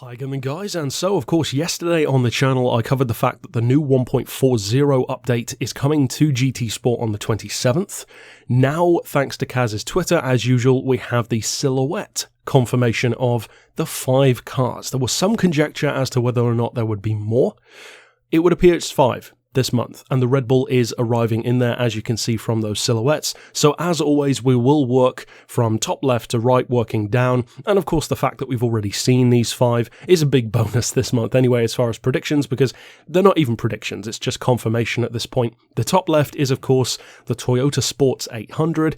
Hi again guys, and so of course yesterday on the channel I covered the fact that the new 1.40 update is coming to GT Sport on the 27th. Now, thanks to Kaz's Twitter, as usual, we have the silhouette confirmation of the 5 cars. There was some conjecture as to whether or not there would be more. It would appear it's 5 this month, and the Red Bull is arriving in there, as you can see from those silhouettes. So as always, we will work from top left to right, working down, and of course the fact that we've already seen these 5 is a big bonus this month anyway as far as predictions, because they're not even predictions, it's just confirmation at this point. The top left is of course the Toyota Sports 800,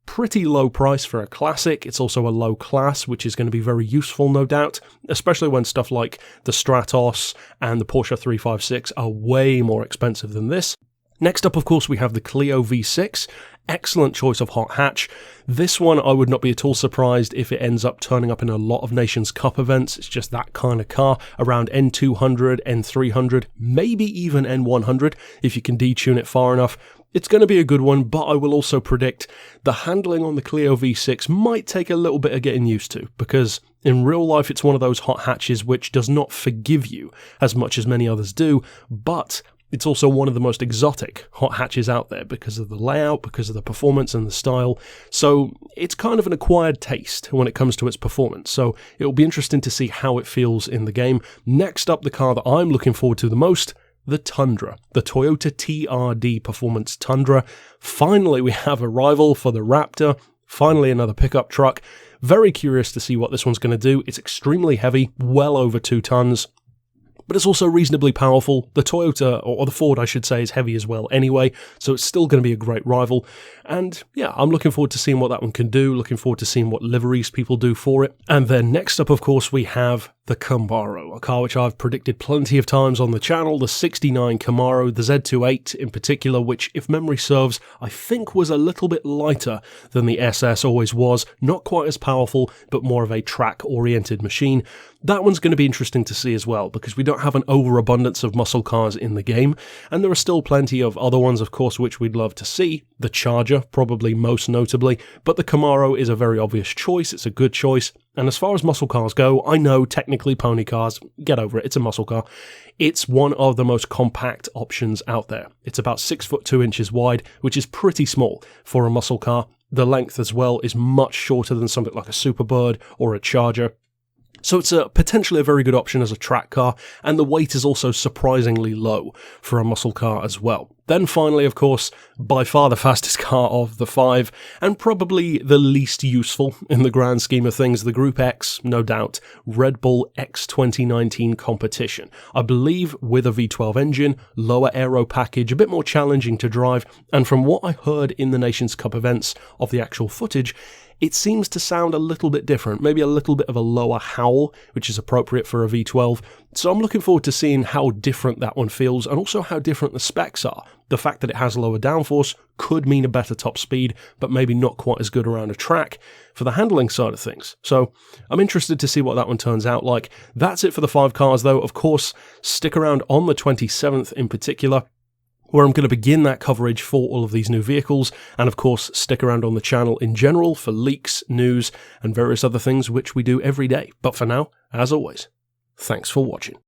pretty low price for a classic. It's also a low class, which is going to be very useful, no doubt, especially when stuff like the Stratos and the Porsche 356 are way more expensive than this. Next up, of course, we have the Clio V6. Excellent choice of hot hatch. This one, I would not be at all surprised if it ends up turning up in a lot of Nations Cup events. It's just that kind of car, around N200, N300, maybe even N100, if you can detune it far enough. It's going to be a good one, but I will also predict the handling on the Clio V6 might take a little bit of getting used to, because in real life it's one of those hot hatches which does not forgive you as much as many others do, but it's also one of the most exotic hot hatches out there because of the layout, because of the performance and the style. So it's kind of an acquired taste when it comes to its performance. So it'll be interesting to see how it feels in the game. Next up, the car that I'm looking forward to the most, the Tundra, the Toyota TRD Performance Tundra. Finally, we have a rival for the Raptor. Finally, another pickup truck. Very curious to see what this one's going to do. It's extremely heavy, well over 2 tons. But it's also reasonably powerful. The Toyota, or the Ford I should say, is heavy as well anyway, so it's still going to be a great rival. And yeah, I'm looking forward to seeing what that one can do, looking forward to seeing what liveries people do for it. And then next up, of course, we have the Camaro, a car which I've predicted plenty of times on the channel, the 69 Camaro, the Z28 in particular, which, if memory serves, I think was a little bit lighter than the SS always was, not quite as powerful, but more of a track-oriented machine. That one's going to be interesting to see as well, because we don't have an overabundance of muscle cars in the game, and there are still plenty of other ones, of course, which we'd love to see. The Charger, probably most notably, but the Camaro is a very obvious choice, it's a good choice. And as far as muscle cars go, I know technically pony cars, get over it, it's a muscle car. It's one of the most compact options out there. It's about 6 foot 2 inches wide, which is pretty small for a muscle car. The length as well is much shorter than something like a Superbird or a Charger. So it's potentially a very good option as a track car, and the weight is also surprisingly low for a muscle car as well. Then finally, of course, by far the fastest car of the 5, and probably the least useful in the grand scheme of things, the Group X, no doubt, Red Bull X 2019 competition. I believe with a V12 engine, lower aero package, a bit more challenging to drive, and from what I heard in the Nations Cup events of the actual footage, it seems to sound a little bit different, maybe a little bit of a lower howl, which is appropriate for a V12. So I'm looking forward to seeing how different that one feels, and also how different the specs are. The fact that it has lower downforce could mean a better top speed, but maybe not quite as good around a track for the handling side of things. So I'm interested to see what that one turns out like. That's it for the 5 cars though. Of course, stick around on the 27th in particular, where I'm going to begin that coverage for all of these new vehicles, and of course stick around on the channel in general for leaks, news, and various other things which we do every day. But for now, as always, thanks for watching.